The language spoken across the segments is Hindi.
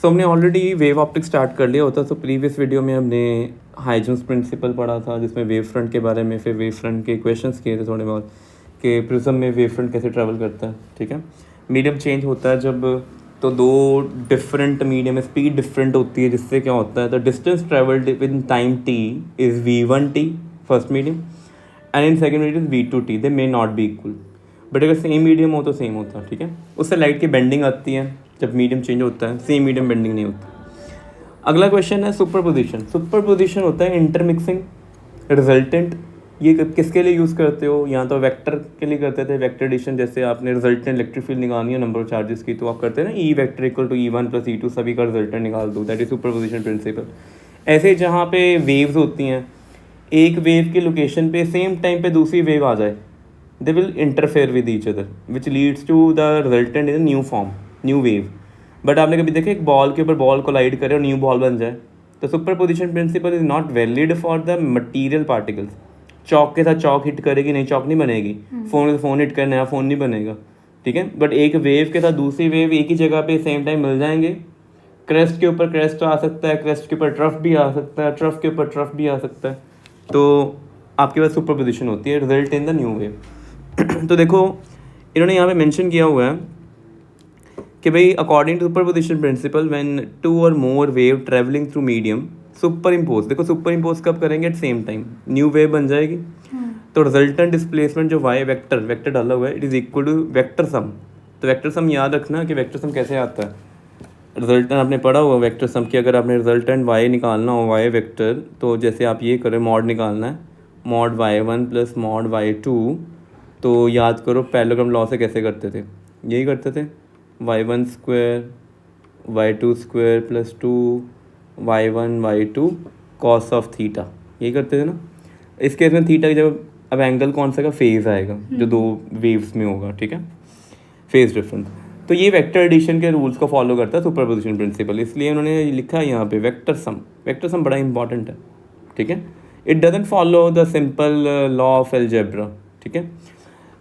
सो हमने ऑलरेडी वेव ऑप्टिक्स स्टार्ट कर लिया होता। तो प्रीवियस वीडियो में हमने हाइजेंस प्रिंसिपल पढ़ा था, जिसमें वेव फ्रंट के बारे में, फिर वेव फ्रंट के क्वेश्चंस किए थे थोड़े बहुत, कि प्रिज्म में वेव फ्रंट कैसे ट्रैवल करता है। ठीक है, मीडियम चेंज होता है जब, तो दो डिफरेंट मीडियम में स्पीड डिफरेंट होती है, जिससे क्या होता है, the distance travelled with time t is v1t first medium and in second medium v2t, they may not be equal. But अगर सेम मीडियम हो तो सेम होता है। ठीक है, उससे लाइट की बेंडिंग आती है जब मीडियम चेंज होता है, सेम मीडियम बेंडिंग नहीं होती। अगला क्वेश्चन है सुपरपोजिशन। सुपरपोजिशन होता है इंटरमिक्सिंग रिजल्टेंट। ये किसके लिए यूज़ करते हो, या तो वेक्टर के लिए करते थे, वेक्टर एडिशन, जैसे आपने रिजल्टेंट इलेक्ट्रिक फील्ड निकालनी है नंबर ऑफ चार्जेस की, तो आप करते हैं ना E vector equal to E1 + E2 सभी का रिजल्टेंट निकाल दो, दैट इज सुपरपोजिशन प्रिंसिपल। ऐसे जहाँ पे वेव्स होती हैं, एक वेव की लोकेशन पे सेम टाइम पे दूसरी वेव आ जाए, they will interfere with each other which leads to the resultant in new form, new wave. But आपने कभी देखा एक बॉल के ऊपर बॉल कोलाइड करे और न्यू बॉल बन जाए? तो superposition principle is not valid for the material particles. चौक के साथ चौक हिट करेगी, नई चौक नहीं बनेगी। फ़ोन के फ़ोन हिट करे, नया फ़ोन नहीं बनेगा। ठीक है, बट एक वेव के साथ दूसरी वेव एक ही जगह पे सेम टाइम मिल जाएंगे। क्रेस्ट के ऊपर क्रेस्ट आ सकता है, क्रेस्ट के ऊपर ट्रफ भी आ सकता है, ट्रफ के ऊपर ट्रफ भी आ सकता है। तो आपके पास सुपरपोजिशन होती है, result in the new wave. तो देखो इन्होंने यहाँ पे मेंशन किया हुआ है कि भाई according to superposition principle when two और more wave travelling through medium superimpose. देखो सुपर इम्पोज कब करेंगे? At same time new wave बन जाएगी। तो रिजल्टेंट डिस्प्लेसमेंट जो वाई वेक्टर वेक्टर डाला हुआ है, it is equal to vector sum. तो वेक्टर सम याद रखना कि वेक्टर सम कैसे आता है। रिजल्टेंट आपने पढ़ा हुआ वेक्टर सम की, अगर आपने रिजल्टेंट वाई निकालना हो, वाई वेक्टर, तो जैसे आप ये करें, मॉड निकालना है, मॉड y1 + मॉड y2। तो याद करो पैरेललोग्राम लॉ से कैसे करते थे, यही करते थे, y1² y2² + 2 y1 y2 cos of theta, यही करते थे ना। इस केस में थीटा की जब अब एंगल कौन सा का फेज आएगा जो दो वेव्स में होगा। ठीक है, फेज डिफरेंस। तो ये वेक्टर एडिशन के रूल्स को फॉलो करता है सुपरपोजिशन प्रिंसिपल, इसलिए उन्होंने लिखा है यहाँ पे वेक्टर सम। वेक्टर सम बड़ा इंपॉर्टेंट है। ठीक है, it doesn't follow the simple law of algebra. ठीक है,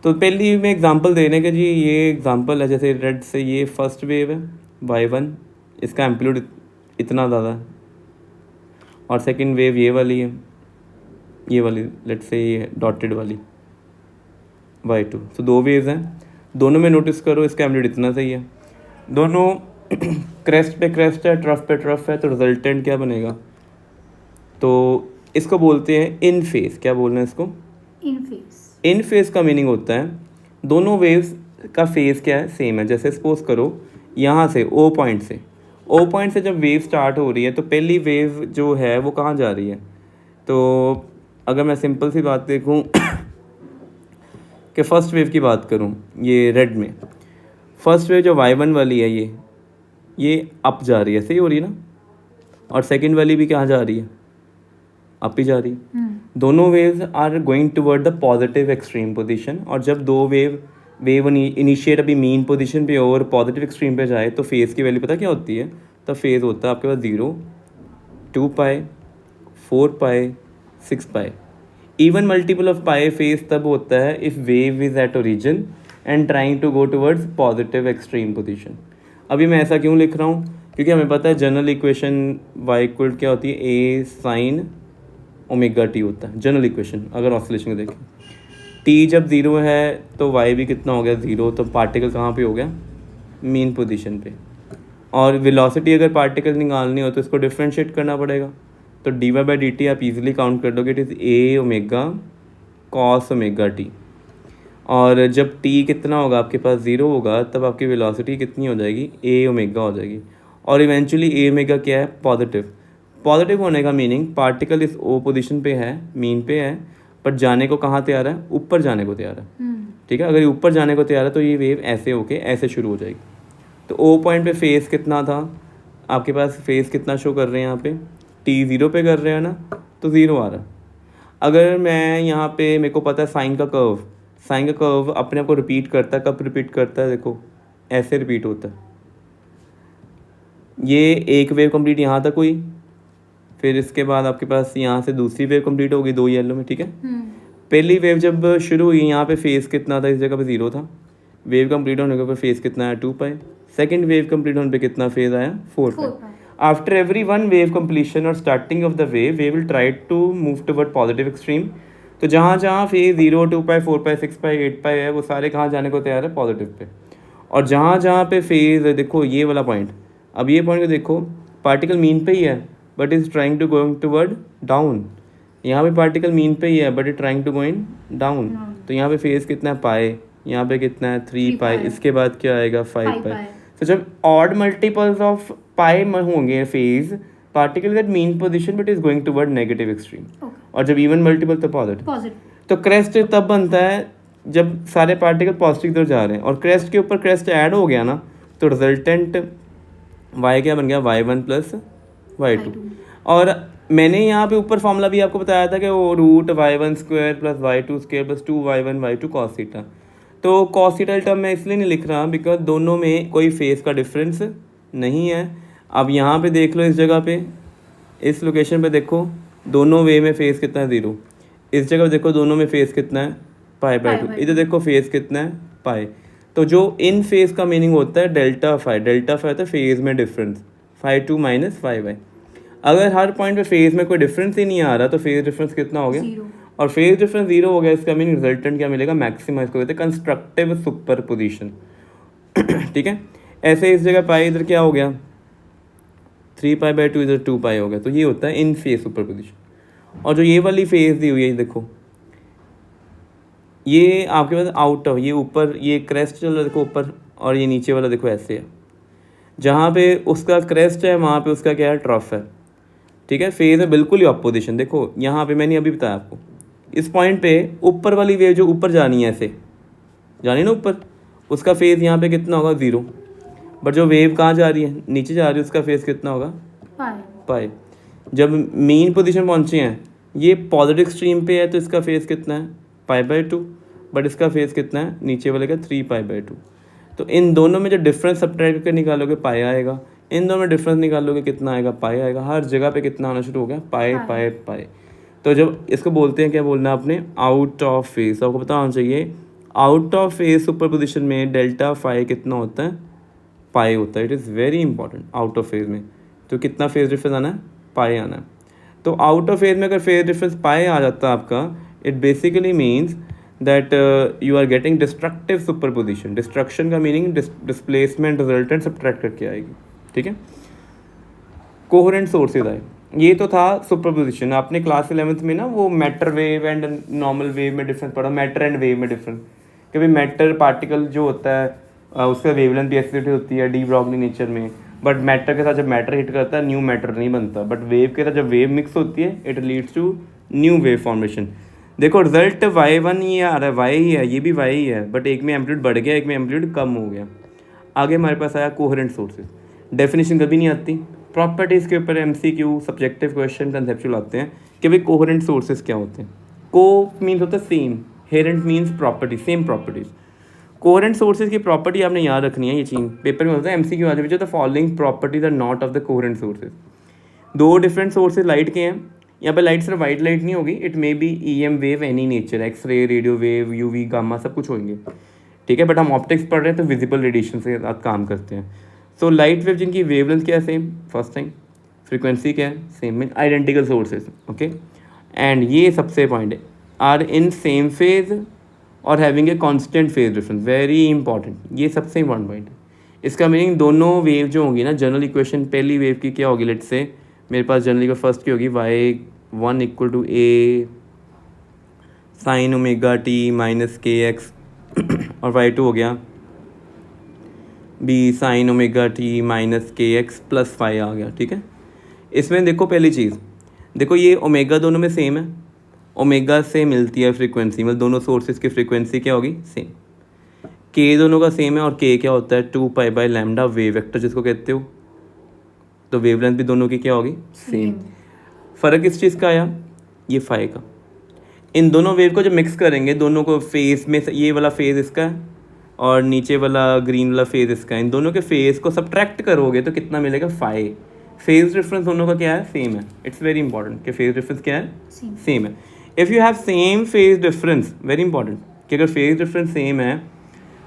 तो पहली में एग्जांपल देने के जी, ये एग्जांपल है, जैसे रेड से ये फर्स्ट वेव है y1, इसका एम्पलीट्यूड इतना ज़्यादा है, और सेकंड वेव ये वाली है, ये वाली लेट्स से ये डॉटेड वाली y2। तो दो वेव्स हैं, दोनों में नोटिस करो इसका एम्पलीट्यूड इतना सही है, दोनों क्रेस्ट पे क्रेस्ट है, ट्रफ पे ट्रफ है। तो रिजल्टेंट क्या बनेगा? तो इसको बोलते हैं इन फेज। क्या बोलना है इसको? इन फेज। इन फेज का मीनिंग होता है दोनों वेव्स का फेज क्या है? सेम है। जैसे सपोज करो यहाँ से ओ पॉइंट से जब वेव स्टार्ट हो रही है, तो पहली वेव जो है वो कहाँ जा रही है? तो अगर मैं सिंपल सी बात देखूँ कि फर्स्ट वेव की बात करूँ, ये रेड में फर्स्ट वेव जो y1 वाली है, ये अप जा रही है, सही हो रही है ना। और सेकंड वाली भी कहाँ जा रही है? अप ही जा रही है। दोनों waves are going toward the positive extreme position. और जब दो वेव इनिशिएट अभी मीन पोजीशन पे और पॉजिटिव एक्सट्रीम पे जाए, तो फेज़ की वैल्यू पता क्या होती है? तो फेज़ होता है आपके पास 0, 2π, 4π, 6π। Even multiple of pi phase तब होता है if wave is at origin and trying to go towards positive extreme position. अभी मैं ऐसा क्यों लिख रहा हूँ? क्योंकि हमें पता है जनरल इक्वेशन y इक्वल क्या होती है? a sin ω t होता है जनरल इक्वेशन। अगर ऑसिलेशन को देखें, t जब 0 है तो y भी कितना हो गया? 0। तो पार्टिकल कहाँ पे हो गया? मीन पोजीशन पे। और वेलोसिटी अगर पार्टिकल निकालनी हो तो इसको डिफ्रेंशिएट करना पड़ेगा। तो dy/dt आप इजीली काउंट कर लोगे, it is a ω cos ω t। और जब t कितना होगा आपके पास? 0 होगा, तब आपकी वेलोसिटी कितनी हो जाएगी? a ω हो जाएगी। और इवेंचुअली a ω क्या है? पॉजिटिव। पॉजिटिव होने का मीनिंग पार्टिकल इस ओ पोजीशन पे है, मीन पे है, पर जाने को कहाँ तैयार है? ऊपर जाने को तैयार है। ठीक है, अगर ये ऊपर जाने को तैयार है तो ये वेव ऐसे होके ऐसे शुरू हो जाएगी। तो ओ पॉइंट पे फेस कितना था आपके पास? फेस कितना शो कर रहे हैं यहाँ पे? t 0 पे कर रहे हैं ना, तो 0 आ रहा है। अगर मैं यहाँ पे, मेरे को पता है साइन का कर्व अपने आप को रिपीट करता है। कब रिपीट करता है? देखो ऐसे रिपीट होता है। ये एक वेव कंप्लीट यहाँ तक हुई, फिर इसके बाद आपके पास यहाँ से दूसरी वेव कंप्लीट होगी, 2 येलो में। ठीक है, पहली वेव जब शुरू हुई यहाँ पे फेस कितना था? इस जगह पे 0 था। वेव कंप्लीट होने के ऊपर फेस कितना है? 2π। सेकेंड वेव कंप्लीट होने पे कितना फेज आया, 4 pi. After every one wave completion और starting of the wave they will try to move toward positive extreme. तो जहाँ जहाँ फेज 0, 2 पाई, 4 पाई, 6 पाई, 8 पाई है, वो सारे कहाँ जाने को तैयार है, पॉजिटिव पे। और जहाँ जहाँ पे फेज देखो ये वाला पॉइंट, अब ये पॉइंट को देखो, पार्टिकल मीन पे ही है but is trying to going toward down. यहाँ पे पार्टिकल मीन पे ही है but is trying to going down. तो यहाँ पे फेज कितना है, पाए, यहाँ पे कितना है, 3 पाई, इसके बाद क्या आएगा, 5 पाई। तो जब ऑड मल्टीपल्स ऑफ पाई होंगे phase, particle at mean position but is going toward negative extreme. और जब इवन मल्टीपल तो पॉजिटिव। तो क्रेस्ट तब बनता है जब सारे पार्टिकल पॉजिटिव तरफ जा रहे हैं और क्रेस्ट के ऊपर क्रेस्ट ऐड हो गया ना, तो रिजल्टेंट y क्या बन गया, y1 प्लस y2। और मैंने यहाँ पे ऊपर फॉर्मूला भी आपको बताया था कि वो root y1 square plus y2 square plus 2y1 y2 cos theta. तो कॉस थीटा टर्म मैं इसलिए नहीं लिख रहा बिकॉज दोनों में कोई फेस का डिफरेंस नहीं है। अब यहाँ पे देख लो, इस जगह पे, इस लोकेशन पे देखो, दोनों वे में फेस कितना है, 0। इस जगह पे देखो दोनों में फेस कितना है, π/2। इधर देखो फेस कितना है, पाई। तो जो इन फेज का मीनिंग होता है डेल्टा फाई। डेल्टा फाई होता है फेज में डिफरेंस, φ2 माइनस φy। अगर हर पॉइंट पे फेज में कोई डिफरेंस ही नहीं आ रहा तो फेज डिफरेंस कितना हो गया, 0। और फेज डिफरेंस 0 हो गया, इसका मीनिंग रिजल्टेंट क्या मिलेगा, मैक्सिमा। इसको कहते हैं कंस्ट्रक्टिव सुपरपोजिशन। ठीक है, ऐसे इस जगह पाई, इधर क्या हो गया, 3π/2, इधर 2 पाई हो गया। तो ये होता है इन फेज सुपरपोजिशन। और जो ये वाली फेज दी हुई है, देखो ये आपके पास आउट ऑफ, ये ऊपर ये क्रेस्ट चल रहा है देखो ऊपर, और ये नीचे वाला देखो ऐसे है। जहाँ पे उसका क्रेस्ट है वहाँ पे उसका क्या है, ट्रफ है। ठीक है, फेज है बिल्कुल ही अपोजिशन। देखो यहाँ पे मैंने अभी बताया आपको, इस पॉइंट पे ऊपर वाली वेव जो ऊपर जानी है, ऐसे जानी ना ऊपर, उसका फेज यहाँ पे कितना होगा, 0। बट जो वेव कहाँ जा रही है, नीचे जा रही है, उसका फेज कितना होगा, पाई। जब मेन पोजीशन पहुँचे हैं, ये पॉजिटिव स्ट्रीम पे है तो इसका फेज कितना है, π/2। बट इसका फेज कितना है, नीचे वाले का 3π/2। तो इन दोनों में जो डिफरेंस सब्ट्रैक्ट करके निकालोगे पाई आएगा, इन दोनों में डिफरेंस निकालोगे कितना आएगा, पाई आएगा। हर जगह पे कितना आना शुरू हो गया, पाई पाई पाई। तो जब इसको बोलते हैं, क्या बोलना है आपने, आउट ऑफ फेज। तो आपको पता होना चाहिए आउट ऑफ फेज सुपरपोजिशन में डेल्टा फाई कितना होता है, पाई होता है। It is very important out of phase में। तो कितना फेज डिफरेंस आना है, पाई आना है। तो आउट ऑफ फेज में अगर फेज डिफरेंस पाई आ जाता है आपका, it basically means that you are getting destructive superposition. Destruction का मीनिंग डिस्प्लेसमेंट रिजल्टेंट सब्ट्रैक्ट करके आएगी। ठीक है, कोहेरेंट सोर्सेज आए, ये तो था सुपरपोजिशन। आपने क्लास 11th में ना वो matter wave and normal wave में डिफरेंस पढ़ा, मैटर एंड वेव में डिफरेंस। कि भाई मैटर पार्टिकल जो होता है उसका वेवलेंथ भी एसिडिटी होती है डी ब्रॉगली नेचर में, बट मैटर के साथ जब मैटर हिट करता है न्यू मैटर नहीं बनता। बट वेव के साथ जब वेव मिक्स होती है it leads to new wave formation. देखो रिजल्ट y1 ये आ रहा है, y ही है, ये भी y ही है, बट एक में एम्पलीट्यूड बढ़ गया, एक में एम्पलीट्यूड कम हो गया। आगे हमारे पास आया कोहेरेंट सोर्सेज। डेफिनेशन कभी नहीं आती, प्रॉपर्टीज़ के ऊपर MCQ सब्जेक्टिव क्वेश्चन कंसेप्चुअल आते हैं कि भाई कोहेरेंट सोर्सेज क्या होते हैं। को मीन्स होता है same, herent means property, same properties. Coherent sources की प्रॉपर्टी आपने याद रखनी है, ये चीज़ पेपर में होता है MCQ आ जाए, the following properties are not of the coherent sources. दो डिफरेंट सोर्सेज लाइट के हैं। यहाँ पे लाइट सिर्फ वाइट लाइट नहीं होगी, it may be EM wave any nature, x-ray, radio wave, UV, gamma सब कुछ होंगे। ठीक है, बट हम ऑप्टिक्स पढ़ रहे हैं तो विजिबल रेडिएशन से काम करते हैं। सो लाइट वेव जिनकी वेवलेंथ क्या है, सेम, फर्स्ट थिंग। फ्रीक्वेंसी क्या है, same, mean identical sources. Okay, and ये सबसे पॉइंट है, आर इन सेम फेज और having a constant phase difference, very important. ये सबसे इंपॉर्टेंट पॉइंट है। इसका मीनिंग दोनों वेव जो होंगी ना, जनरल इक्वेशन पहली वेव की क्या होगी, लेट्स से मेरे पास जनरली का फर्स्ट की होगी y1 = a sin ωt minus kx और y2 हो गया b sin ωt minus kx plus phi आ गया। ठीक है, इसमें देखो पहली चीज़, देखो ये ओमेगा दोनों में सेम है, ओमेगा से मिलती है फ्रीक्वेंसी, मतलब दोनों सोर्सेज की फ्रीक्वेंसी क्या होगी, सेम। k दोनों का सेम है और k क्या होता है, 2π/λ वेव वेक्टर जिसको कहते हो। तो वेवलेंथ भी दोनों की क्या होगी, सेम। फ़र्क इस चीज़ का आया, ये फाई का। इन दोनों वेव को जब मिक्स करेंगे, दोनों को फेस में, ये वाला फेज इसका है और नीचे वाला ग्रीन वाला फेज इसका है, इन दोनों के फेज को सब्ट्रैक्ट करोगे तो कितना मिलेगा, फाई। फेज डिफरेंस दोनों का क्या है, सेम है। इट्स वेरी इंपॉर्टेंट कि फेज डिफरेंस क्या है, सेम है। If you have same phase difference, very important कि अगर फेज डिफरेंस सेम है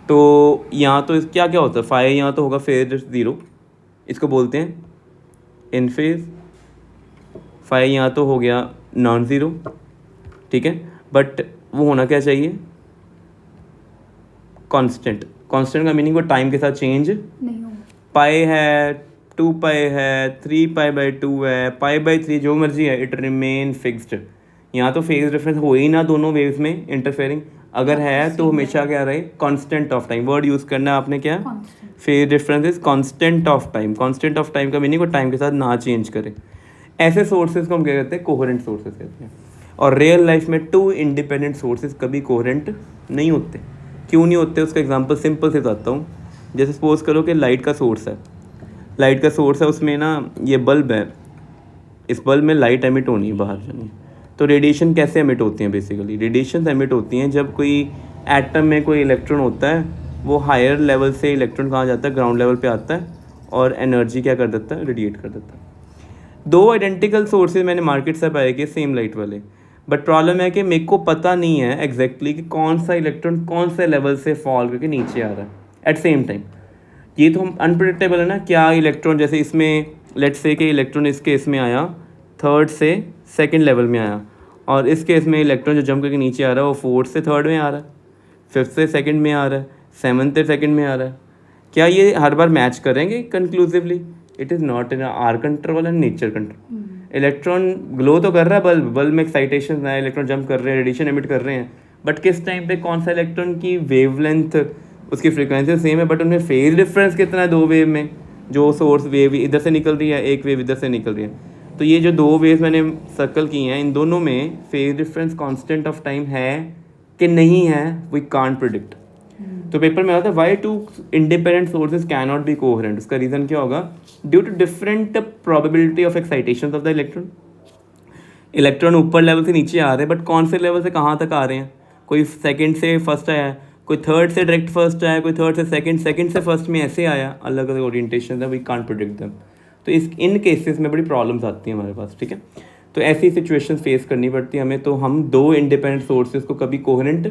तो यहाँ तो क्या क्या होता है, फाई यहाँ तो होगा फेज ज़ीरो, इसको बोलते हैं इन फेज। फाई यहाँ तो हो गया नॉन ज़ीरो, ठीक है, बट वो होना क्या चाहिए, कांस्टेंट। कांस्टेंट का मीनिंग वो टाइम के साथ चेंज नहीं होगा। पाई है, 2 पाई है, 3 पाई बाई 2 है, पाई बाई 3 जो मर्जी है, इट रिमेन फिक्स्ड। यहाँ तो फेज डिफरेंस हो ही ना दोनों वेव्स में इंटरफेयरिंग, अगर है तो हमेशा क्या रहे, constant of time. Word use करना है आपने क्या, phase difference is constant of time. Constant of time का मीनिंग वो टाइम के साथ ना चेंज करे। ऐसे सोर्सेज को हम क्या कहते हैं, कोहेरेंट सोर्सेज कहते हैं। और रियल लाइफ में 2 इंडिपेंडेंट सोर्सेज कभी कोहेरेंट नहीं होते। क्यों नहीं होते, उसका एग्जांपल सिंपल से बताता हूँ। जैसे सपोज करो कि लाइट का सोर्स है, लाइट का सोर्स है, उसमें ना ये बल्ब है, इस बल्ब में लाइट एमिट होनी है, बाहर जानी है। तो रेडिएशन कैसे एमिट होती हैं, बेसिकली रेडिएशन एमिट होती हैं जब कोई एटम में कोई इलेक्ट्रॉन होता है, वो हायर लेवल से इलेक्ट्रॉन कहाँ जाता है, ग्राउंड लेवल पे आता है और एनर्जी क्या कर देता है, रेडिएट कर देता है। 2 आइडेंटिकल सोर्सेज मैंने मार्केट से पाए कि सेम लाइट वाले, बट प्रॉब्लम है कि मेरे को पता नहीं है एग्जैक्टली कि कौन सा इलेक्ट्रॉन कौन से लेवल से फॉल करके नीचे आ रहा है एट सेम टाइम। ये तो हम अनप्रिडिक्टेबल है ना, क्या इलेक्ट्रॉन, जैसे इसमें लेट्स से कि इलेक्ट्रॉन इस केस में आया 3rd से 2nd लेवल में आया, और इस केस में इलेक्ट्रॉन जो जंप करके नीचे आ रहा है वो 4th से 3rd में आ रहा है, 5th से 2nd में आ रहा है, 7th से 2nd में आ रहा है। क्या ये हर बार मैच करेंगे conclusively? It is not in are control and nature control. Electron glow तो कर रहा है, बल्ब में एक्साइटेशन है, इलेक्ट्रॉन जंप कर रहे हैं, रेडिएशन एमिट कर रहे हैं, बट किस टाइम पे कौन सा इलेक्ट्रॉन की वेवलेंथ, उसकी फ्रीक्वेंसी सेम है, बट उनमें फेज डिफरेंस कितना है 2 वेव में। जो सोर्स वेव इधर से निकल रही है, एक वेव इधर से निकल रही है, तो ये जो 2 वेव मैंने सर्कल की हैं, इन दोनों में phase difference constant of time है कि नहीं है, वी कांट प्रिडिक्ट। तो पेपर में आता है why 2 independent sources can not be coherent. उसका रीज़न क्या होगा, due to different probability of excitation of the electron. Electron ऊपर लेवल से नीचे आ रहे हैं, बट कौन से लेवल से कहाँ तक आ रहे हैं, कोई 2nd से 1st आया, कोई 3rd से डायरेक्ट 1st आया, कोई 3rd से 2nd, 2nd से 1st में ऐसे आया, अलग अलग ओरिएंटेशन है, वी कांट प्रिडिक्ट देम। तो इन केसेस में बड़ी प्रॉब्लम्स आती हैं हमारे पास, ठीक है। तो ऐसी सिचुएशन फेस करनी पड़ती है हमें। तो हम 2 इंडिपेंडेंट सोर्सेज को कभी कोहेरेंट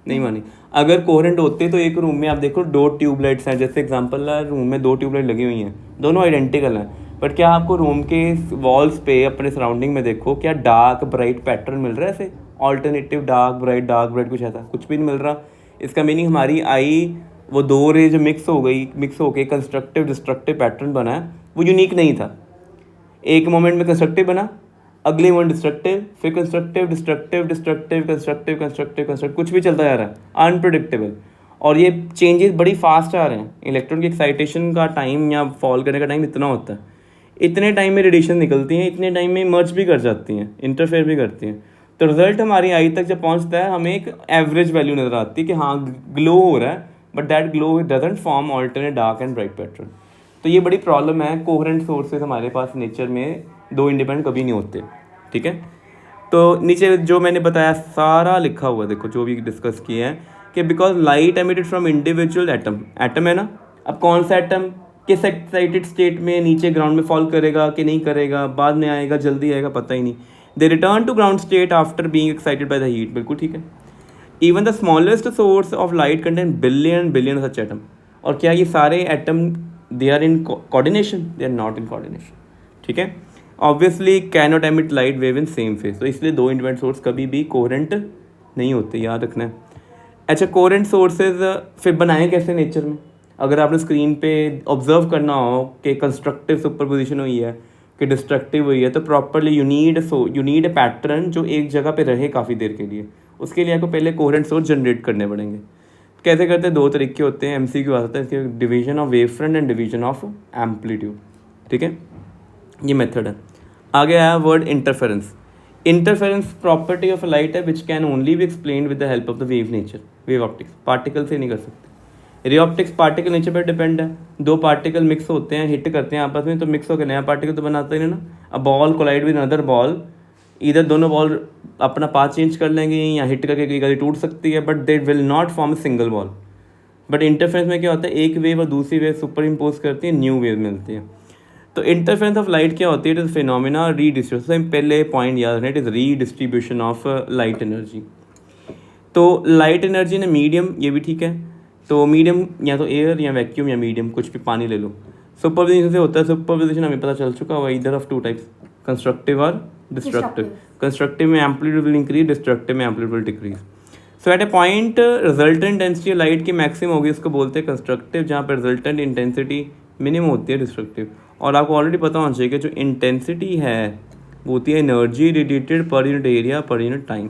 नहीं मानी। अगर कोहेरेंट होते तो एक रूम में आप देखो 2 ट्यूबलाइट्स हैं, जैसे एग्जांपल है, रूम में 2 ट्यूबलाइट लगी हुई हैं, दोनों आइडेंटिकल हैं, बट क्या आपको रूम के वॉल्स पे अपने सराउंडिंग में देखो क्या डार्क ब्राइट पैटर्न मिल रहा है, ऐसे ऑल्टरनेटिव डार्क ब्राइट कुछ ऐसा कुछ भी नहीं मिल रहा। इसका मीनिंग हमारी आई वो 2 रे जो मिक्स होके कंस्ट्रक्टिव डिस्ट्रक्टिव पैटर्न बना है, वो यूनिक नहीं था। एक मोमेंट में कंस्ट्रक्टिव बना, अगले मोमेंट डिस्ट्रक्टिव, फिर constructive destructive destructive constructive constructive constructive, कुछ भी चलता जा रहा है, अनप्रिडिक्टेबल। और ये चेंजेस बड़ी फास्ट आ रहे हैं। इलेक्ट्रॉन की एक्साइटेशन का टाइम या फॉल करने का टाइम इतना होता है, इतने टाइम में रेडिएशन निकलती हैं, इतने टाइम में मर्ज भी कर जाती हैं, इंटरफेयर भी करती हैं। तो रिजल्ट हमारी आई तक जब पहुंचता है, हमें एक एवरेज वैल्यू नज़र आती है कि हाँ ग्लो हो रहा है, but that glow doesn't form alternate dark and bright pattern. तो ये बड़ी प्रॉब्लम है। कोहेरेंट सोर्सेज हमारे पास नेचर में 2 इंडिपेंडेंट कभी नहीं होते, ठीक है। तो नीचे जो मैंने बताया सारा लिखा हुआ है, देखो जो भी डिस्कस किए हैं कि because light emitted from individual atom है ना, अब कौन सा एटम किस एक्साइटेड स्टेट में नीचे ग्राउंड में फॉल करेगा कि नहीं करेगा, बाद में आएगा जल्दी आएगा, पता ही नहीं। They return to ground state after being excited by the heat, बिल्कुल ठीक है। Even the smallest source of light contain billion such atom. और क्या ये सारे atom they are in coordination? They are not in coordination, ठीक है। Obviously can not emit light wave in same phase, तो इसलिए 2 इंडिपेंडेंट सोर्स कभी भी कोहेरेंट नहीं होते, याद रखना है। अच्छा, कोहेरेंट सोर्सेज फिर बनाए कैसे नेचर में? अगर आपने स्क्रीन पे ऑब्जर्व करना हो कि कंस्ट्रक्टिव सुपरपोजिशन हुई है कि डिस्ट्रक्टिव हुई है, तो properly you need a pattern जो एक जगह पे रहे काफ़ी देर के लिए। उसके लिए आपको पहले कोहेरेंट सोर्स जनरेट करने पड़ेंगे। कैसे करते हैं? 2 तरीके होते हैं, MCQ आता है इसके, division of wave front and division of amplitude, ठीक है, ये मेथड है। आगे आया word interference. Interference property of light है which can only be explained with the help of the wave nature, wave optics. Particle से नहीं कर सकते। रे ऑप्टिक्स पार्टिकल नेचर पर डिपेंड है। 2 पार्टिकल मिक्स होते हैं, हिट करते हैं आपस में, तो मिक्स होकर नया पार्टिकल तो बनाते ही ना। A ball collide with another ball, इधर दोनों बॉल अपना पाथ चेंज कर लेंगे या हिट करके कई बार टूट सकती है, but they will not form a single ball. But interference में क्या होता है, एक वेव और दूसरी वेव सुपर इम्पोज करती है, न्यू वेव मिलती है। तो इंटरफेरेंस ऑफ लाइट क्या होती है? It is phenomena redistribution. पहले पॉइंट याद रखना, it is redistribution of light energy. तो लाइट एनर्जी ने मीडियम, ये भी ठीक है। तो मीडियम या तो एयर या वैक्यूम या मीडियम, कुछ भी पानी ले लो। सुपरपोजिशन से होता है, सुपरपोजिशन हमें पता चल चुका हुआ, इधर ऑफ टू टाइप्स, कंस्ट्रक्टिव और डिस्ट्रक्टिव। कंस्ट्रक्टिव में एम्पलीट्यूड विल इंक्रीज, डिस्ट्रक्टिव में amplitude will decrease. So at a point resultant intensity light की मैक्सिमम होगी, इसको बोलते हैं कंस्ट्रक्टिव, जहाँ पर रिजल्टेंट इंटेंसिटी मिनिमम होती है डिस्ट्रक्टिव। और आपको ऑलरेडी पता होना चाहिए कि जो इंटेंसिटी है वो होती है energy radiated per unit area per unit time.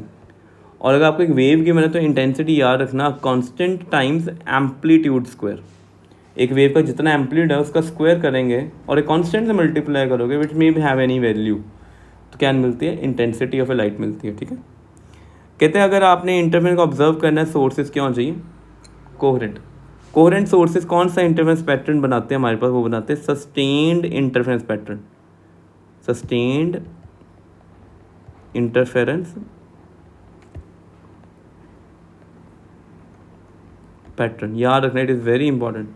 और अगर आपको एक वेव की मैंने तो इंटेंसिटी याद रखना, कांस्टेंट टाइम्स एम्पलीट्यूड स्क्वायर। एक वेव का जितना एम्पलीट्यूड है उसका स्क्वायर करेंगे और एक कांस्टेंट से मल्टीप्लाई करोगे, विच मे हैव एनी वैल्यू, तो क्या मिलती है, इंटेंसिटी ऑफ ए लाइट मिलती है। ठीक है, कहते हैं अगर आपने इंटरफेरेंस को ऑब्जर्व करना है, सोर्सेज क्या होना चाहिए, कोहेरेंट। कोहेरेंट सोर्सेज कौन सा इंटरफेरेंस पैटर्न बनाते हैं हमारे पास, वो बनाते हैं sustained interference pattern. Sustained interference pattern याद रखना, इट इज़ वेरी इंपॉर्टेंट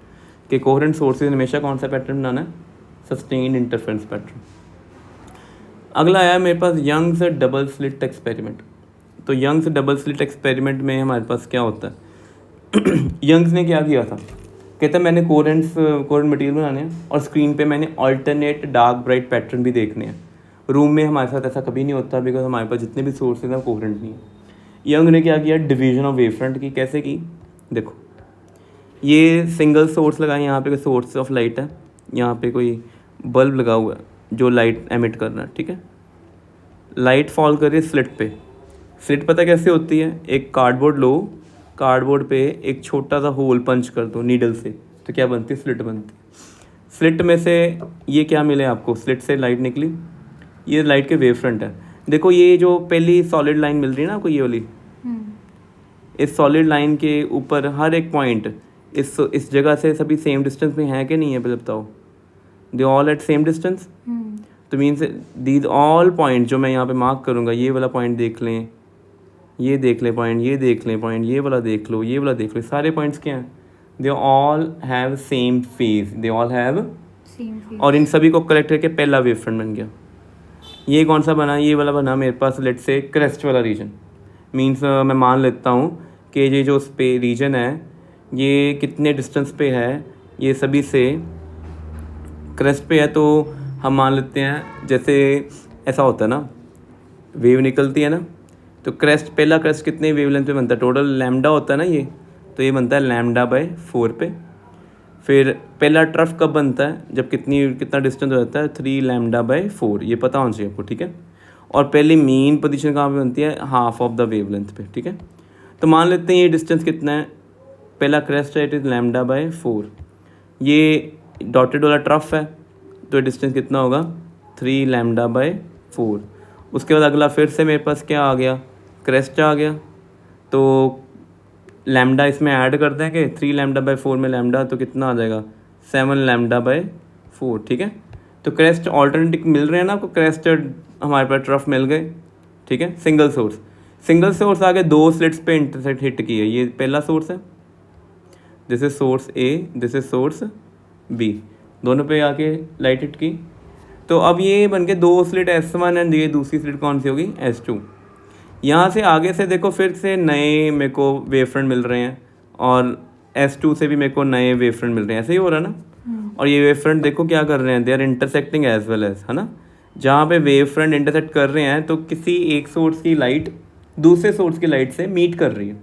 कि कोहेरेंट सोर्सेज हमेशा कौन सा पैटर्न बनाना है, सस्टेन्ड इंटरफेरेंस पैटर्न। अगला आया मेरे पास यंग्स डबल स्लिट एक्सपेरिमेंट। तो यंग्स डबल स्लिट एक्सपेरिमेंट में हमारे पास क्या होता है यंग्स ने क्या किया था, कहता है मैंने कोहेरेंट मटेरियल बनाने हैं और स्क्रीन पे मैंने अल्टरनेट डार्क ब्राइट पैटर्न भी देखने हैं। रूम में हमारे साथ ऐसा कभी नहीं होता, बिकॉज हमारे पास जितने भी सोर्सेज हैं कोहेरेंट नहीं है। यंग ने क्या किया, डिवीजन ऑफ वेवफ्रंट की। कैसे की, देखो ये सिंगल सोर्स लगा है, यहाँ पे कोई सोर्स ऑफ लाइट है, यहाँ पे कोई बल्ब लगा हुआ है जो लाइट एमिट कर रहा है। ठीक है, लाइट फॉल कर रही है स्लिट पे। स्लिट पता कैसे होती है, एक कार्डबोर्ड लो, कार्डबोर्ड पे एक छोटा सा होल पंच कर दो नीडल से, तो क्या बनती है, स्लिट बनती है। स्लिट में से ये क्या मिले आपको, स्लिट से लाइट निकली, ये लाइट के वेव फ्रंट है। देखो ये जो पहली सॉलिड लाइन मिल रही है ना आपको, ये वाली, इस सॉलिड लाइन के ऊपर हर एक पॉइंट इस जगह से सभी सेम डिस्टेंस में है कि नहीं है, पहले बताओ। They all at same distance, तो मीन्स दीज ऑल पॉइंट जो मैं यहाँ पे मार्क करूँगा, ये वाला पॉइंट देख लें, ये देख लें पॉइंट, ये देख लें पॉइंट, ये वाला देख लो, ये वाला देख लो, सारे पॉइंट्स क्या हैं, they all have same phase, they all have same phase. और इन सभी को कलेक्ट करके पहला वेव फ्रंट बन गया। ये कौन सा बना, ये वाला बना मेरे पास, लेट से क्रेस्ट वाला रीजन। मीन्स मैं मान लेता हूँ कि ये जो स्पे रीजन है ये कितने डिस्टेंस पे है, ये सभी से क्रेस्ट पे है, तो हम मान लेते हैं जैसे ऐसा होता है ना, वेव निकलती है ना, तो क्रेस्ट, पहला क्रेस्ट कितने वेवलेंथ पे बनता है, टोटल लैम्डा होता है ना ये, तो ये बनता है λ/4 पे। फिर पहला ट्रफ कब बनता है, जब कितना डिस्टेंस हो जाता है, 3 λ/4, ये पता होना चाहिए आपको। ठीक है, और पहली मेन पोजीशन कहाँ पे बनती है, हाफ ऑफ द वेवलेंथ पे। ठीक है, तो मान लेते हैं ये डिस्टेंस कितना है, पहला क्रेस्ट है, इट इज़ λ/4, ये डॉटेड वाला ट्रफ है, तो डिस्टेंस कितना होगा, 3 λ/4। उसके बाद अगला फिर से मेरे पास क्या आ गया, क्रेस्ट आ गया, तो लैम्डा इसमें ऐड कर देंगे, 3 λ/4 में लैम्डा, तो कितना आ जाएगा, 7 λ/4। ठीक है, तो क्रेस्ट ऑल्टरनेटिव मिल रहे हैं ना आपको, क्रेस्ट हमारे पास ट्रफ मिल गए। ठीक है, सिंगल सोर्स आगे दो स्लिट्स पे इंटरसेक्ट हिट की है, ये पहला सोर्स है, this is source A, this is source B, दोनों पे आके लाइट हिट की। तो अब ये बन के दो स्लिट S1 एंड ये दूसरी स्लिट कौन सी होगी, S2। यहाँ से आगे से देखो फिर से नए मेरे को वेव फ्रंट मिल रहे हैं, और S2 से भी मेरे को नए वेव फ्रंट मिल रहे हैं, ऐसे ही हो रहा है ना। और ये वेव फ्रंट देखो क्या कर रहे हैं, they are intersecting as well as, है ना। जहाँ पे वेव फ्रंट इंटरसेक्ट कर रहे हैं तो किसी एक सोर्स की लाइट दूसरे सोर्स की लाइट से मीट कर रही है।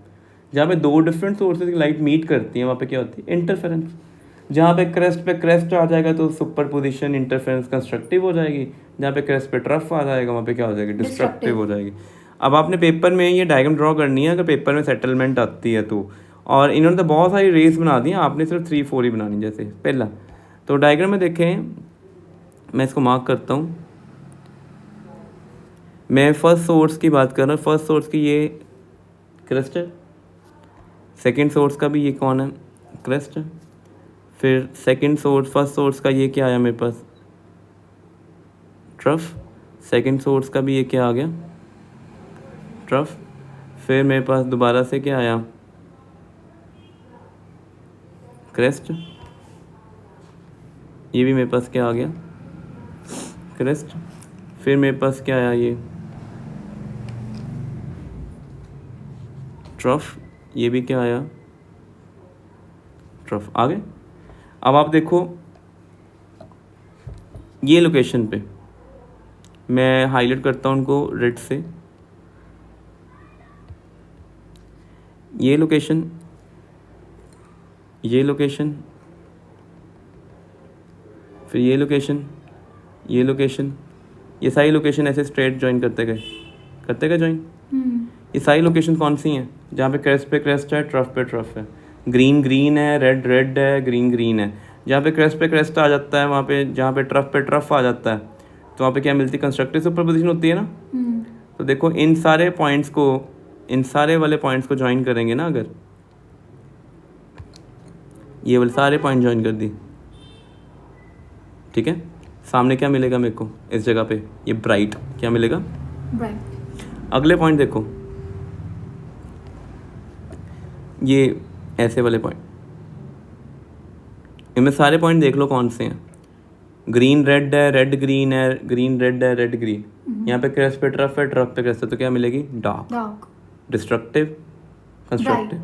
जहाँ पे दो डिफरेंट सोर्सेज की लाइट मीट करती है वहाँ पे क्या होती है, इंटरफेरेंस। जहाँ पे क्रेस्ट आ जाएगा तो सुपरपोजिशन इंटरफेरेंस कंस्ट्रक्टिव हो जाएगी, जहाँ पे क्रेस्ट पे ट्रफ आ जाएगा वहाँ पे क्या हो जाएगी, डिस्ट्रक्टिव हो जाएगी। अब आपने पेपर में ये डायग्राम ड्रॉ करनी है, अगर पेपर में सेटलमेंट आती है तो। और इन्होंने तो बहुत सारी रेस बना दी हैं, आपने सिर्फ 3-4 ही बनानी। जैसे पहला तो डायग्राम में देखें, मैं इसको मार्क करता हूँ, मैं फर्स्ट सोर्स की बात कर रहा हूँ। फर्स्ट सोर्स की ये क्रेस्ट है, सेकेंड सोर्स का भी ये कौन है, क्रेस्ट है। फिर फर्स्ट सोर्स का ये क्या आया मेरे पास, ट्रफ। सेकेंड सोर्स का भी ये क्या आ गया, ट्रफ। फिर मेरे पास दोबारा से क्या आया, क्रेस्ट। ये भी मेरे पास क्या आ गया, क्रेस्ट। फिर मेरे पास क्या आया, ये ट्रफ। ये भी क्या आया, ट्रफ आ गए। अब आप देखो ये लोकेशन पे मैं हाईलाइट करता हूँ उनको रेड से, ये लोकेशन, ये लोकेशन, फिर ये लोकेशन, ये लोकेशन, ये सारी लोकेशन ऐसे स्ट्रेट ज्वाइन करते गए ज्वाइन। ये सारी लोकेशन कौन सी हैं? जहाँ पे क्रेस्ट है, ट्रफ पे ट्रफ है, ग्रीन ग्रीन है, रेड रेड है, ग्रीन ग्रीन है। जहाँ पे क्रेस्ट आ जाता है वहाँ पे, जहाँ पे ट्रफ आ जाता है, तो वहाँ पे क्या मिलती है? कंस्ट्रक्टिव सुपरपोजिशन होती है ना। तो देखो इन सारे पॉइंट्स को, इन सारे वाले पॉइंट्स को ज्वाइन करेंगे ना, अगर ये वाले सारे पॉइंट ज्वाइन कर दी, ठीक है, सामने क्या मिलेगा मेरे को इस जगह पे? ये ब्राइट, क्या मिलेगा? ब्राइट। अगले पॉइंट देखो, ये ऐसे वाले पॉइंट, इनमें सारे पॉइंट देख लो कौन से हैं। ग्रीन रेड है, रेड ग्रीन है, ग्रीन रेड है, रेड ग्रीन। यहाँ पे क्रेस्ट पे ट्रफ है, ट्रफ पे क्रेस्ट है, तो क्या मिलेगी? Dark, destructive, constructive.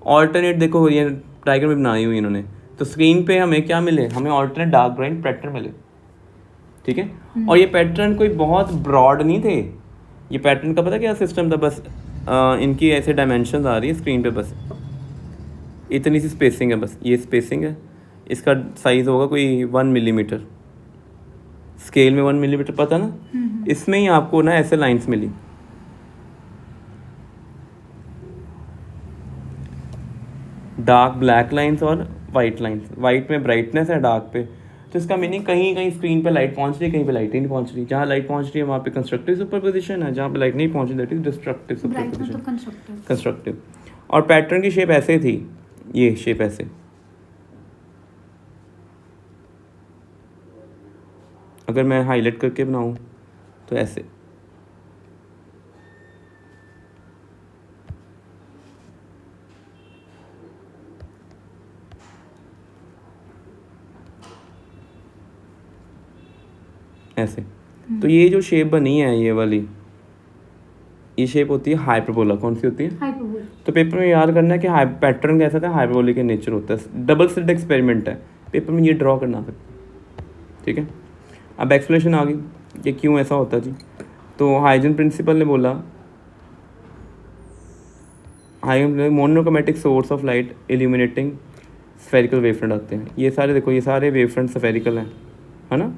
ऑल्टरनेट देखो ये डायग्राम भी बनाई हुई इन्होंने, तो स्क्रीन पे हमें क्या मिले? हमें ऑल्टरनेट डार्क ब्राइट पैटर्न मिले, ठीक है। और ये पैटर्न कोई बहुत ब्रॉड नहीं थे, ये पैटर्न का पता क्या सिस्टम था? बस इनकी ऐसे डायमेंशन आ रही है स्क्रीन पे, बस इतनी सी स्पेसिंग है, बस ये स्पेसिंग है। इसका साइज होगा कोई 1 मिलीमीटर, स्केल में 1 मिलीमीटर, पता ना। इसमें ही आपको ना ऐसे लाइंस मिली, डार्क ब्लैक लाइंस और वाइट लाइंस। वाइट में ब्राइटनेस है, डार्क पे, तो इसका मीनिंग कहीं कहीं स्क्रीन पे लाइट पहुंच रही है, कहीं पे लाइट नहीं पहुंच रही। जहाँ लाइट पहुंच रही है वहाँ पे कंस्ट्रक्टिव सुपरपोजिशन है, जहाँ पे लाइट नहीं पहुंच रही that is destructive superposition, constructive. और पैटर्न की शेप ऐसे थी, ये शेप ऐसे, अगर मैं हाईलाइट करके बनाऊं तो ऐसे, ऐसे। तो ये जो शेप बनी है ये वाली, ये शेप होती है हाइपरबोला। कौन सी होती है? हाइपरबोला। तो पेपर में याद करना है कि पैटर्न कैसा था, हाइपरबोलिक के नेचर होता है। डबल स्लिट एक्सपेरिमेंट है, पेपर में ये ड्रॉ करना सकते, ठीक है। अब एक्सप्लेनेशन आ गई कि क्यों ऐसा होता है जी। तो हाइजन प्रिंसिपल ने बोला, monochromatic source of light illuminating spherical wavefront आते हैं। ये सारे देखो, ये सारे वेवफ्रंट स्फेरिकल हैं, है ना।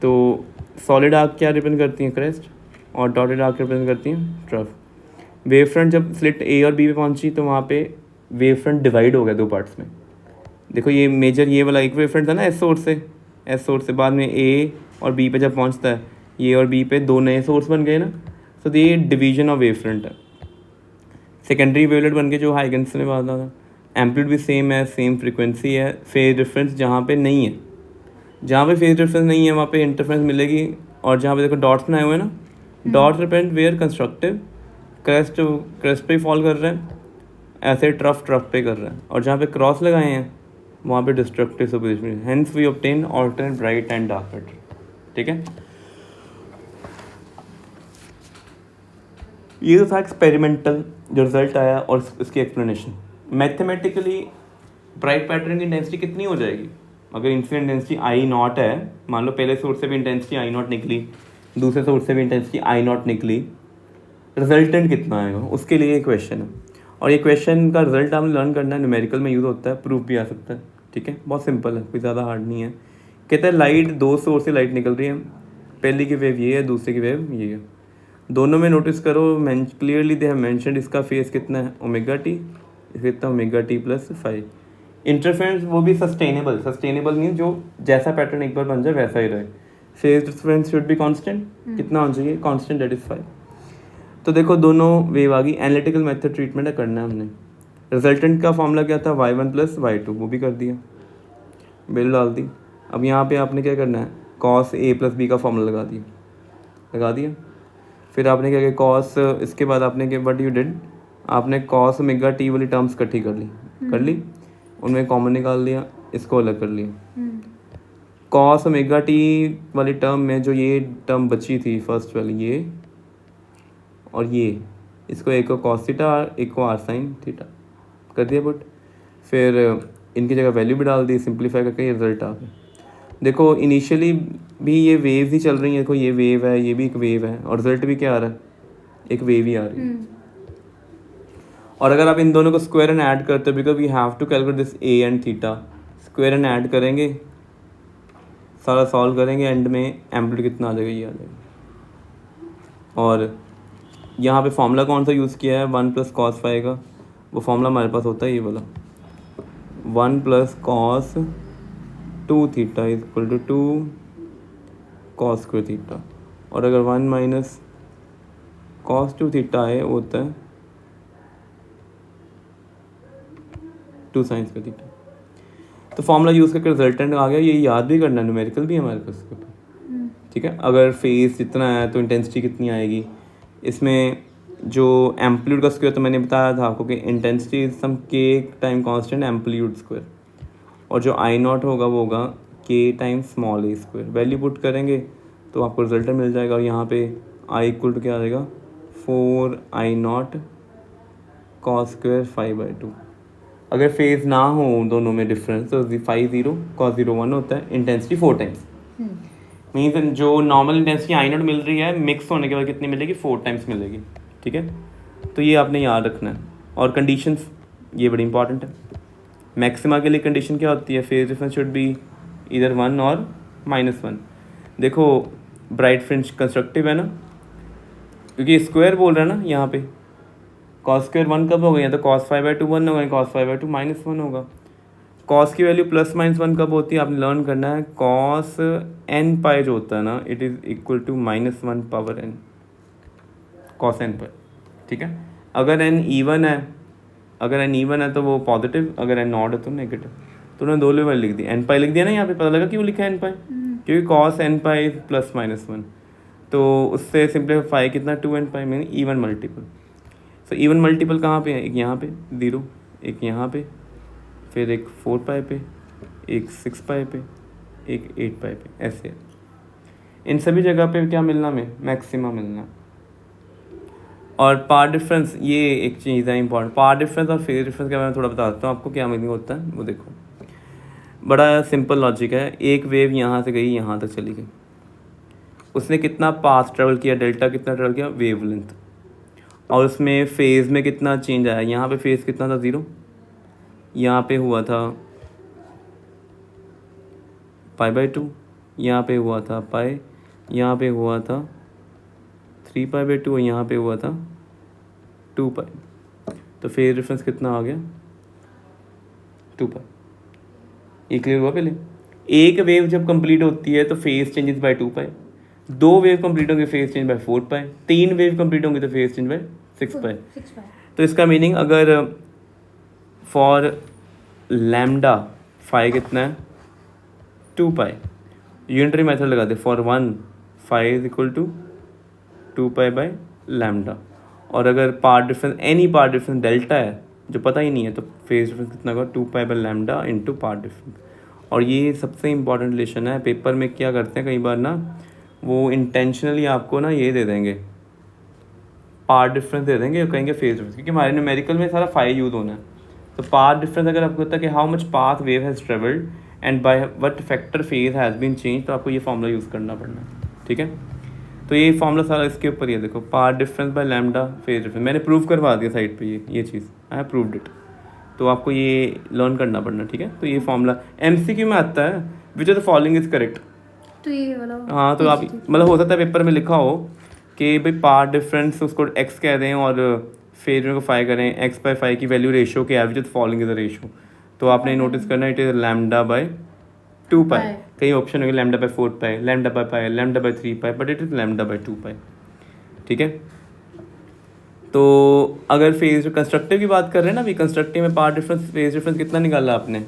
तो सॉलिड आर्क क्या रिप्रेजेंट करती हैं? क्रेस्ट, और डॉटेड आर्क रिप्रेजेंट करती हैं ट्रफ। वेवफ्रंट जब स्लिट ए और बी पे पहुंची तो वहाँ पे वेवफ्रंट डिवाइड हो गया 2 पार्ट्स में। देखो ये मेजर, ये वाला एक वेवफ्रंट था ना एस सोर्स से बाद में ए और बी पे जब पहुंचता है, ये और बी पे 2 नए सोर्स बन गए ना, तो ये डिवीजन ऑफ वेवफ्रंट है। सेकेंडरी वेवलेट बन के जो हाइगन्स ने बात था, एम्पलीट्यूड भी सेम है, सेम फ्रीक्वेंसी है, फेज डिफरेंस जहाँ पे नहीं है, जहाँ पे फेज डिफरेंस नहीं है वहाँ पे इंटरफेरेंस मिलेगी। और जहाँ पे देखो डॉट्स बनाए हुए हैं ना, dot represent where constructive, crest पे फॉल कर रहे हैं, ऐसे ट्रफ पे कर रहे हैं। और जहाँ पे क्रॉस लगाए हैं वहाँ पे destructive superposition, hence we obtain alternate bright and dark pattern, ठीक है। ये तो था एक्सपेरिमेंटल जो रिजल्ट आया और इसकी एक्सप्लेनेशन। मैथमेटिकली ब्राइट पैटर्न की इंटेंसिटी कितनी हो जाएगी? अगर इंसिडेंट इंटेंसिटी आई नॉट है, मान लो पहले सोर्स से भी इंटेंसिटी आई नॉट निकली, दूसरे सोर्स से भी इंटेंसिटी आई नॉट निकली, रिजल्टेंट कितना आएगा? उसके लिए एक क्वेश्चन है, और ये क्वेश्चन का रिजल्ट आपने लर्न करना है, न्यूमेरिकल में यूज़ होता है, प्रूफ भी आ सकता है, ठीक है। बहुत सिंपल है, कोई ज़्यादा हार्ड नहीं है। कहता है लाइट, 2 सोर्स से लाइट निकल रही है, पहली की वेव ये है, दूसरे की वेव ये है, दोनों में नोटिस करो क्लियरली दे हैव मेंशन्ड इसका फेस कितना है, ओमेगा टी, इसका कितना, ओमेगा टी प्लस 5। इंटरफेरेंस वो भी सस्टेनेबल नहीं, जो जैसा पैटर्न एक बार बन जाए वैसा ही रहे। Phase difference should be constant, कितना होना चाहिए? Constant, that is 5। तो देखो दोनों वेव आ गई, एनालिटिकल मेथड ट्रीटमेंट है करना है हमने। रिजल्टेंट का फॉर्मूला क्या था? y1 प्लस y2, वो भी कर दिया, बिल डाल दी। अब यहाँ पे आपने क्या करना है? cos a प्लस बी का फॉर्मूला लगा दिया। फिर आपने क्या किया? cos, इसके बाद आपने क्या, व्हाट यू डिड, आपने cos ओमेगा टी वाली टर्म्स इकट्ठी कर ली, उनमें कॉमन निकाल लिया, इसको अलग कर लिया। cos ओमेगा टी वाली टर्म में जो ये टर्म बची थी फर्स्ट वाली, ये और ये, इसको एक को cos थीटा, एक को r sin थीटा कर दिया पुट। फिर इनकी जगह वैल्यू भी डाल दी, सिंप्लीफाई करके ये रिजल्ट आ गया। देखो इनिशियली भी ये वेव्स ही चल रही हैं, देखो ये वेव है, ये भी एक वेव है, और रिजल्ट भी क्या आ रहा है, एक वेव ही आ रही है। और अगर आप इन दोनों को स्क्वायर एंड ऐड करते हो, because we have to calculate this A and theta, square and add करेंगे, सारा सॉल्व करेंगे, एंड में एम्पलीट्यूड कितना आ जाएगा, ये आ जाएगा। और यहाँ पे फॉर्मूला कौन सा यूज़ किया है, 1 + cos फाई का, वो फॉर्मूला हमारे पास होता है ये वाला, 1 + cos 2 theta is equal to 2 cos square theta. और अगर 1 - cos 2 थीटा है, वो होता है 2 sin स्क्वायर थीटा। तो फॉर्मूला यूज़ करके रिजल्टेंट आ गया, ये याद भी करना है, न्यूमेरिकल भी है हमारे पास इसके ऊपर, ठीक है। अगर फेस जितना है तो इंटेंसिटी कितनी आएगी, इसमें जो एम्पलीट्यूड का स्क्वायर, तो मैंने बताया था आपको कि intensity is some k time constant amplitude square, और जो I0 होगा वो होगा k time small a square. Value put करेंगे तो आपको रिजल्ट मिल जाएगा, और यहाँ पे I इक्वल टू क्या आ जाएगा, 4I0 cos स्क्वायर 5/2। अगर फेज ना हो दोनों में डिफरेंस, तो 5 0 cos 0 1 होता है, इंटेंसिटी 4 टाइम्स। मीन्स जो नॉर्मल इंटेंसिटी I0 मिल रही है, मिक्स होने के बाद कितनी मिलेगी, 4 टाइम्स मिलेगी, ठीक है। तो ये आपने याद रखना है। और कंडीशंस ये बड़ी इंपॉर्टेंट है। मैक्सिमा के लिए कंडीशन क्या होती है, फेज डिफरेंस शुड बी इधर 1 और -1। देखो ब्राइट फ्रिंज कंस्ट्रक्टिव है ना, क्योंकि स्क्वायर बोल रहा है ना यहाँ पे, cos स्क्वायर 1 कब होगा, या तो cos 5/2 1 होगा, cos 5/2 -1 होगा। cos की वैल्यू +-1 कब होती है, आपने लर्न करना है, cos n पाई जो होता है ना, it is equal to -1 power n, cos n pi, ठीक है। अगर n इवन है, अगर n इवन है तो वो पॉजिटिव, अगर n ऑड है तो नेगेटिव। तो उन्होंने दो लेवल लिख दी, n पाई लिख दिया ना यहाँ पे, पता लगा क्यों लिखा है n पाई, क्योंकि cos n पाई +-1, तो उससे सिंपलीफाई कितना 2n pi mean even multiple. So even multiple कहाँ पे है, एक यहाँ पे 0, एक यहाँ पे, फिर एक 4 पाई पे, एक 6 पाई पे, एक 8 पाई पे, ऐसे है। इन सभी जगह पे क्या मिलना, में मैक्सिमा मिलना। और पावर डिफरेंस, ये एक चीज़ है इंपॉर्टेंट, पावर डिफरेंस और फेज डिफरेंस के बारे में थोड़ा बताता हूँ आपको क्या मीनिंग होता है। वो देखो बड़ा सिंपल लॉजिक है, एक वेव यहाँ से गई, यहाँ तक चली गई, उसने कितना पाथ ट्रेवल किया, डेल्टा कितना ट्रेवल किया, वेवलेंथ, और उसमें फेज़ में कितना चेंज आया। यहाँ पे फेज़ कितना था, 0, यहाँ पे हुआ था π/2, यहाँ पे हुआ था पाई, यहाँ पे हुआ था 3π/2, और यहाँ पे हुआ था 2 पाई। तो फेज डिफरेंस कितना आ गया, 2 पाई। ये क्लियर हुआ। पहले एक वेव जब कंप्लीट होती है तो phase changes by 2 pi, 2 wave complete होंगे phase change by 4 pi, 3 wave complete होंगे तो फेज चेंज बाय 6 पाई। तो इसका मीनिंग, अगर फॉर लैम्डा फाई कितना है, 2 पाई, यूनिटरी मेथड लगा दे, for 1 phi is equal to 2 pi by lambda. और अगर part difference, any part difference delta है जो पता ही नहीं है, तो फेज डिफरेंस कितना होगा, 2 pi by lambda into path difference. और ये सबसे इंपॉर्टेंट रिलेशन है। पेपर में क्या करते हैं कई बार ना, वो इंटेंशनली आपको ना ये दे देंगे, पार्ट डिफरेंस दे देंगे और कहेंगे फेज डिफरेंस, क्योंकि हमारे न्यूमेरिकल में सारा फाई यूज होना है। तो पाथ डिफरेंस अगर आपको होता है कि how much path wave has travelled and by what factor phase has been change, तो आपको ये फॉर्मूला यूज़ करना पड़ना है, ठीक है। तो ये फॉर्मूला सारा इसके ऊपर ही है। देखो path difference by lambda phase difference, मैंने प्रूव करवा दिया साइड पे ये चीज़, आई हैव प्रूव्ड इट। तो आपको ये लर्न करना पड़ना, ठीक है। तो ये फॉर्मूला MCQ में आता है, which of the following is correct. तो ये वाला, हाँ, तो आप मतलब हो सकता है पेपर में लिखा हो कि भाई पार्ट डिफरेंस उसको x कह दें और फेज को फाई करें, x/5 की वैल्यू रेशो के average following is the ratio. तो आपने नोटिस करना इट इज λ/2 पाई। कई ऑप्शन होंगे λ/4 पाई, λ/पाई, λ/3 पाई, बट इट इज λ/2 पाई, ठीक है। तो अगर फेज कंस्ट्रक्टिव की बात कर रहे हैं ना, अभी कंस्ट्रक्टिव में पार्ट डिफरेंस फेज डिफरेंस कितना निकाला आपने,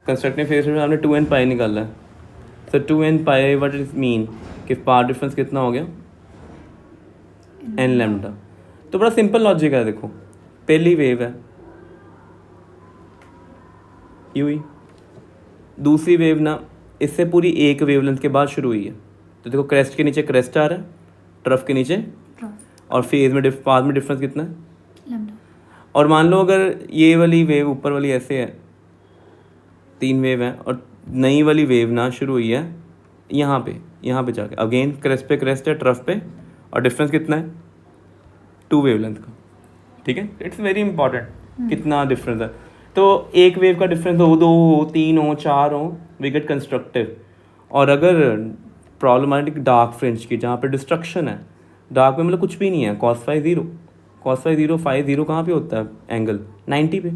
कंस्ट्रक्टिव फेज डिफरेंस आपने 2n पाई निकाला है। तो 2n pi what is mean कि पार्ट डिफरेंस कितना हो गया, n लैम्डा। तो बड़ा सिंपल लॉजिक है। देखो पहली वेव है ये हुई, दूसरी वेव ना इससे पूरी एक वेवलेंथ के बाद शुरू हुई है। तो देखो क्रेस्ट के नीचे क्रेस्ट आ रहा है, ट्रफ के नीचे, और फेज में पाथ में डिफरेंस कितना है, लैम्डा। और मान लो अगर ये वाली वेव ऊपर वाली ऐसे है, 3 वेव है, और नई वाली वेव ना शुरू हुई है यहाँ पे जाके, अगेन क्रेस्ट पे क्रेस्ट है ट्रफ पे, और डिफरेंस कितना है 2 वेवलेंथ का, ठीक है। इट्स वेरी इंपॉर्टेंट कितना डिफरेंस है। तो एक वेव का डिफरेंस हो, 2 हो, 3 हो, 4 हो, वी गेट कंस्ट्रक्टिव। और अगर प्रॉब्लमेटिक डार्क फ्रिंज की, जहाँ पे डिस्ट्रक्शन है, डार्क में मतलब कुछ भी नहीं है, cos फाई 0, फाई 0 कहाँ पे होता है एंगल 90 पे,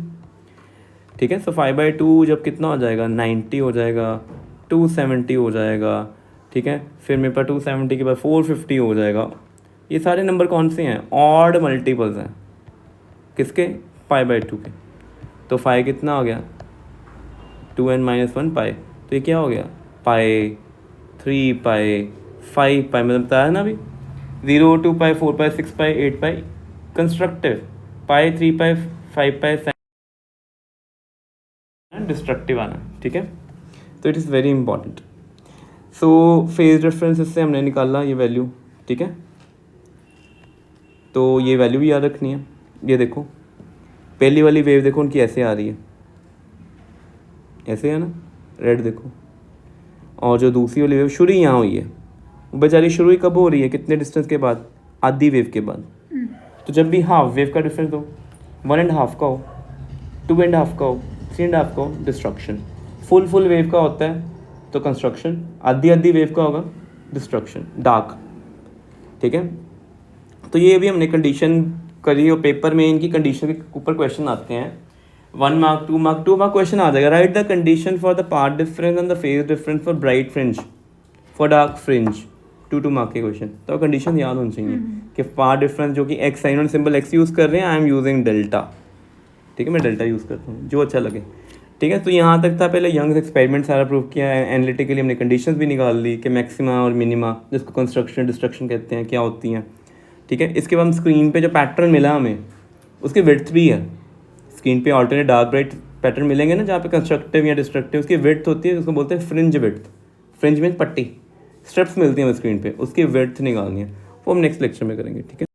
ठीक है। सो 5/2 जब कितना हो जाएगा 90 हो जाएगा, 270 हो जाएगा, ठीक है। फिर मेरे पास 270 के बाद 450 हो जाएगा। ये सारे नंबर कौन से हैं, ऑड मल्टीपल्स हैं किसके, 5/2 के। तो 5 कितना हो गया 2n-1 पाई, तो ये क्या हो गया पाई, 3 पाई, 5 पाई, मतलब बताया ना अभी, 0, 2 पाई, 4 पाई, 6 पाई, 8 पाई कंस्ट्रक्टिव, पाई, 3 पाई, 5 पाई, डिस्ट्रक्टिव आना, ठीक है। तो it is very important. So phase reference से हमने निकाला ये वैल्यू, ठीक है। तो ये वैल्यू भी याद रखनी है। ये देखो पहली वाली वेव देखो उनकी ऐसे आ रही है, ऐसे है ना, रेड देखो। और जो दूसरी वाली वेव शुरू यहाँ हुई है, वो बेचारी शुरू ही कब हो रही है, कितने डिस्टेंस के बाद, आधी वेव के बाद। तो जब भी हाफ वेव का डिफरेंस हो, 1.5 का हो, 2.5 का हो, 3.5 का हो, डिस्ट्रक्शन। फुल वेव का होता है तो कंस्ट्रक्शन, आधी वेव का होगा डिस्ट्रक्शन, डार्क, ठीक है। तो ये भी हमने कंडीशन करी, और पेपर में इनकी कंडीशन के ऊपर क्वेश्चन आते हैं, 1 मार्क 2 मार्क क्वेश्चन आ जाएगा। Right the condition for the path difference and the phase difference for bright fringe, for dark fringe, 2 mark के क्वेश्चन। तो कंडीशन याद होनी चाहिए कि पार्ट डिफरेंस जो कि एक्स साइन और सिंबल एक्स यूज़ कर रहे हैं, आई एम यूजिंग डेल्टा, ठीक है, मैं डेल्टा यूज़ करता हूँ जो अच्छा लगे, ठीक है। तो यहाँ तक था पहले यंग्स एक्सपेरिमेंट सारा प्रूव किया है, एनालिटिकली हमने कंडीशंस भी निकाल ली कि मैक्सिमा और मिनिमा, जिसको कंस्ट्रक्शन डिस्ट्रक्शन कहते हैं, क्या होती हैं, ठीक है। इसके बाद स्क्रीन पे जो पैटर्न मिला हमें, उसकी विड्थ भी है। स्क्रीन पे ऑल्टरनेट डार्क ब्राइट पैटर्न मिलेंगे ना, जहाँ पे कंस्ट्रक्टिव या डिस्ट्रक्टिव, उसकी विड्थ होती है, उसको बोलते हैं फ्रिंज विड्थ। फ्रिंज में पट्टी, स्ट्रिप्स मिलती हैं स्क्रीन पे, उसकी विड्थ निकालनी है, वो हम नेक्स्ट लेक्चर में करेंगे, ठीक है।